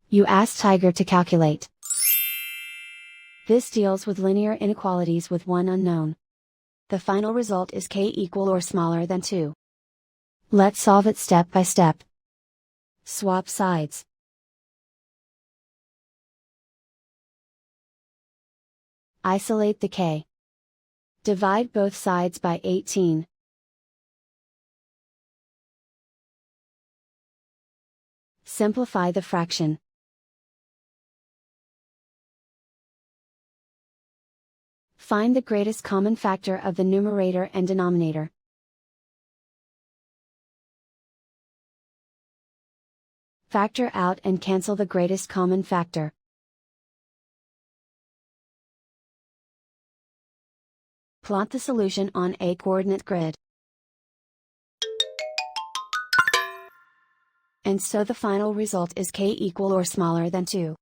You ask Tiger to calculate. This deals with linear inequalities with one unknown. The final result is k equal or smaller than 2. Let's solve it step by step. Swap sides. Isolate the k. Divide both sides by 18. Simplify the fraction. Find the greatest common factor of the numerator and denominator. Factor out and cancel the greatest common factor. Plot the solution on a coordinate grid. And so the final result is k equal or smaller than 2.